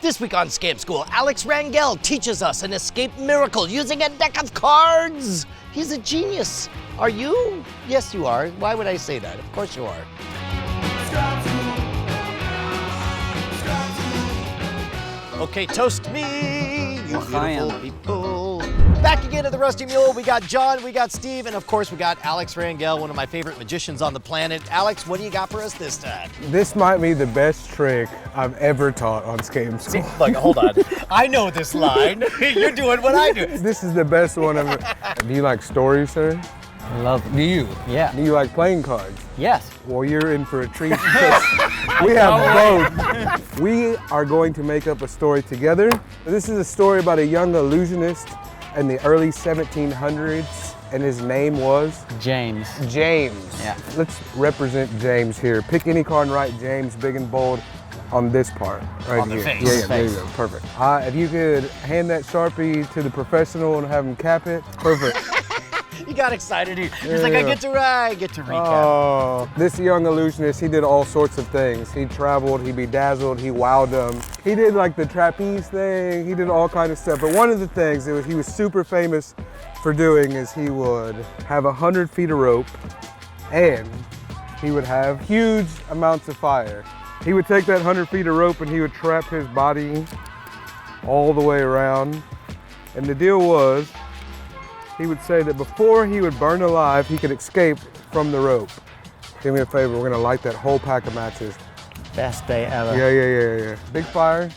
This week on Scam School, Alex Rangel teaches us an escape miracle using a deck of cards. He's a genius. Are you? Yes, you are. Why would I say that? Of course you are. Okay, toast me, you beautiful people. Back again at the Rusty Mule. We got John, we got Steve, and of course we got Alex Rangel, one of my favorite magicians on the planet. Alex, what do you got for us this time? This might be the best trick I've ever taught on Scam School. See, look, hold on. I know this line. You're doing what I do. This is the best one ever. Do you like stories, sir? I love it. Do you? Yeah. Do you like playing cards? Yes. Well, you're in for a treat because we have both. We are going to make up a story together. This is a story about a young illusionist in the early 1700s, and his name was? James. James. Yeah. Let's represent James here. Pick any card and write James big and bold on this part, right on the here. face. Yeah, there you go, perfect. If you could hand that Sharpie to the professional and have him cap it, perfect. He got excited. He's like, I get to recap. Oh, this young illusionist, he did all sorts of things. He traveled, he bedazzled, he wowed them. He did like the trapeze thing, he did all kinds of stuff. But one of the things that he was super famous for doing is he would have 100 feet of rope and he would have huge amounts of fire. He would take that 100 feet of rope and he would trap his body all the way around. And the deal was, he would say that before he would burn alive, he could escape from the rope. Do me a favor, we're gonna light that whole pack of matches. Best day ever. Yeah. Big fire,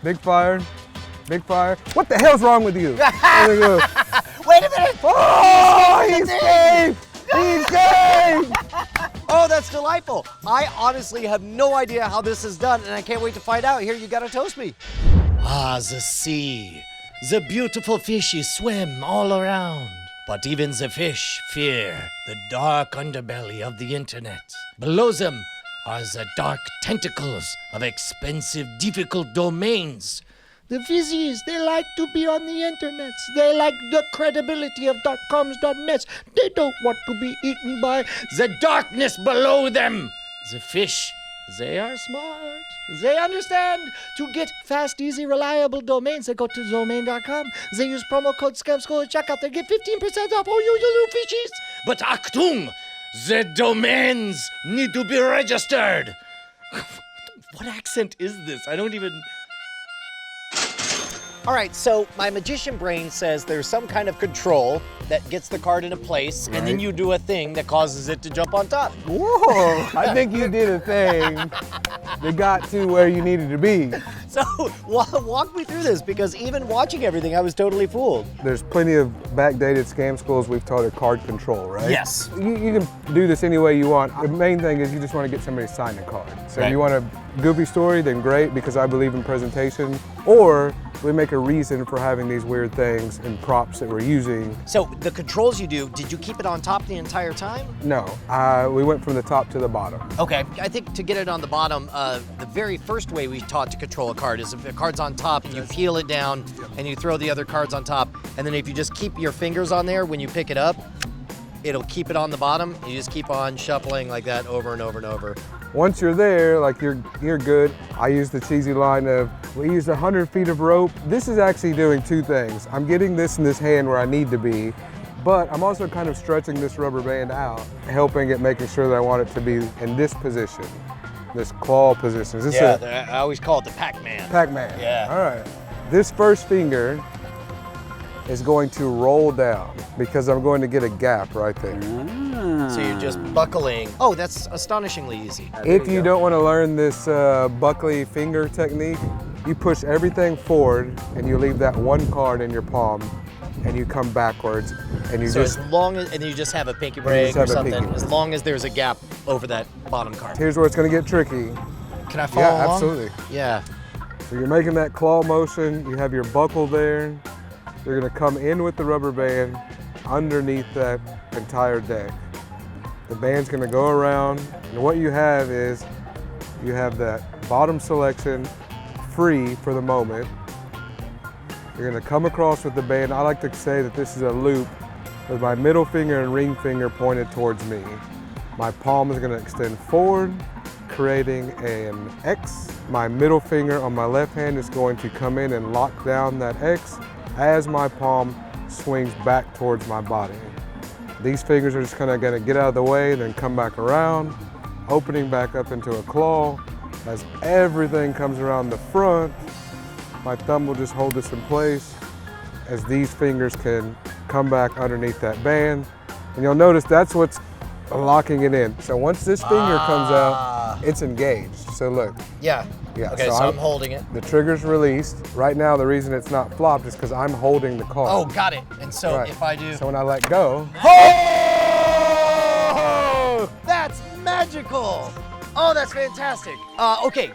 big fire, big fire. What the hell's wrong with you? There we go. Wait a minute! Oh, he escaped! He escaped! Oh, that's delightful. I honestly have no idea how this is done, and I can't wait to find out. Here, you gotta toast me. Ah, the sea. The beautiful fishes swim all around. But even the fish fear the dark underbelly of the internet. Below them are the dark tentacles of expensive, difficult domains. The fishes, they like to be on the internet. They like the credibility of .coms, .nets. They don't want to be eaten by the darkness below them. The fish, they are smart. They understand. To get fast, easy, reliable domains, they go to domain.com. They use promo code SCAMSchool at checkout. They get 15% off. Oh, you little fishies. But Achtung, the domains need to be registered. What accent is this? I don't even... All right, so my magician brain says there's some kind of control that gets the card into place, and then you do a thing that causes it to jump on top. Whoa, I think you did a thing that got to where you needed to be. So walk me through this, because even watching everything, I was totally fooled. There's plenty of backdated scam schools we've taught at card control, right? Yes. You can do this any way you want. The main thing is you just want to get somebody to sign a card. So if you want a goofy story, then great, because I believe in presentation. Or we make a reason for having these weird things and props that we're using. So the controls you do, did you keep it on top the entire time? No, we went from the top to the bottom. Okay, I think to get it on the bottom, the very first way we taught to control a card is if a card's on top and you peel it down and you throw the other cards on top, and then if you just keep your fingers on there when you pick it up, it'll keep it on the bottom. You just keep on shuffling like that over and over and over. Once you're there, like you're good. I use the cheesy line of, we used 100 feet of rope. This is actually doing two things. I'm getting this in this hand where I need to be, but I'm also kind of stretching this rubber band out, helping it, making sure that I want it to be in this position, this claw position. Is this I always call it the Pac-Man. Pac-Man. Yeah. All right. This first finger is going to roll down because I'm going to get a gap right there. So you're just buckling. Oh, that's astonishingly easy. If you don't want to learn this buckly finger technique, you push everything forward and you leave that one card in your palm and you come backwards and you So just... as long as, and you just have a pinky break or something, as long as there's a gap over that bottom card. Here's where it's going to get tricky. Can I follow along? Absolutely. Yeah. So you're making that claw motion, you have your buckle there, you're going to come in with the rubber band underneath that entire deck. The band's going to go around, and what you have is you have that bottom selection free for the moment. You're going to come across with the band. I like to say that this is a loop with my middle finger and ring finger pointed towards me. My palm is going to extend forward, creating an X, My middle finger on my left hand is going to come in and lock down that X as my palm swings back towards my body. These fingers are just kind of gonna get out of the way, then come back around, opening back up into a claw. As everything comes around the front, my thumb will just hold this in place as these fingers can come back underneath that band. And you'll notice that's what's locking it in. So once this finger comes out, it's engaged. So look. Yeah. Yeah. Okay, so I'm holding it. The trigger's released. Right now, the reason it's not flopped is because I'm holding the card. Oh, got it. And so Right. if I do... So when I let go, Oh! That's magical! Oh, that's fantastic. Okay,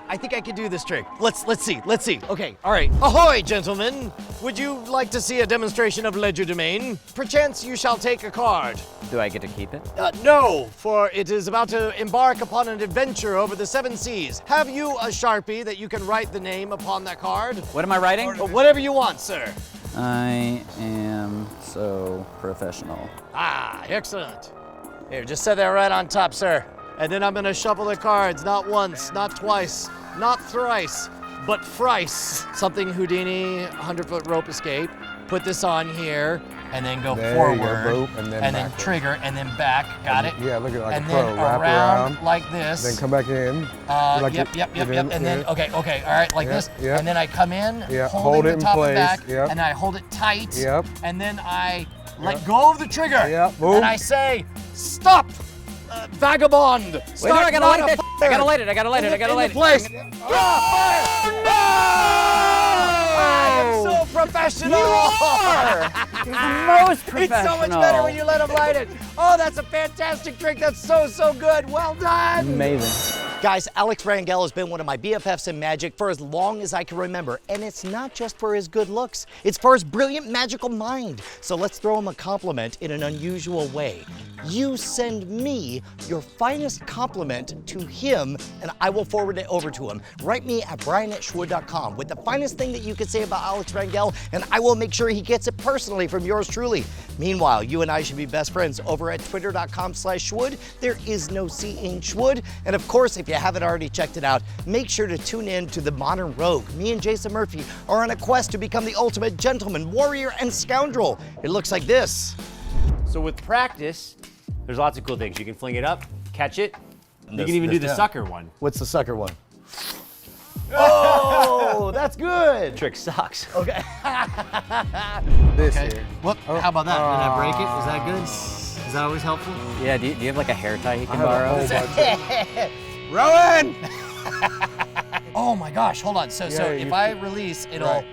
I think I can do this trick. Let's see. Okay, all right. Ahoy, gentlemen! Would you like to see a demonstration of legerdemain? Perchance you shall take a card. Do I get to keep it? No, for it is about to embark upon an adventure over the 7 seas. Have you a Sharpie that you can write the name upon that card? What am I writing? Whatever you want, sir. I am so professional. Ah, excellent. Here, just set that right on top, sir. And then I'm gonna shuffle the cards, not once, not twice, not thrice, but thrice. Something Houdini, 100-foot rope escape. Put this on here, and then go There you forward, go, boop, and then backward. trigger, and then back. Got it? yeah, look at it like and a then pro. Wrap around around, like this. then come back in. Like Yep. And then, okay, all right, like this. Yep. And then I come in, Yeah, holding hold it the in top place. and back, Yep. and I hold it tight. Yep. And then I let go of the trigger. Yep, boom. And I say, stop, vagabond. Wait, no, Start I gotta light not it. a I gotta fire. light it. I gotta light it. I gotta light it. Place. Oh, no! I am so professional. You are. He's the most professional. It's so much better when you let him light it. Oh, that's a fantastic trick. That's so good. Well done. Amazing. Guys, Alex Rangel has been one of my BFFs in magic for as long as I can remember. And it's not just for his good looks, it's for his brilliant magical mind. So let's throw him a compliment in an unusual way. You send me your finest compliment to him, and I will forward it over to him. Write me at brian@schwood.com with the finest thing that you can say about Alex Rangel, and I will make sure he gets it personally from yours truly. Meanwhile, you and I should be best friends over at twitter.com/Schwood. There is no C in Schwood. And of course, if you haven't already checked it out, make sure to tune in to The Modern Rogue. Me and Jason Murphy are on a quest to become the ultimate gentleman, warrior, and scoundrel. It looks like this. So with practice, there's lots of cool things. You can fling it up, catch it. You can even do the sucker one. What's the sucker one? Oh, that's good. Trick sucks. Okay. This Okay. here. Whoop, how about that? Did I break it? Is that good? Is that always helpful? Yeah, do you have like a hair tie you I can have a borrow? whole bunch of Rowan! Oh my gosh, hold on. So Yeah, if you- I release, it'll...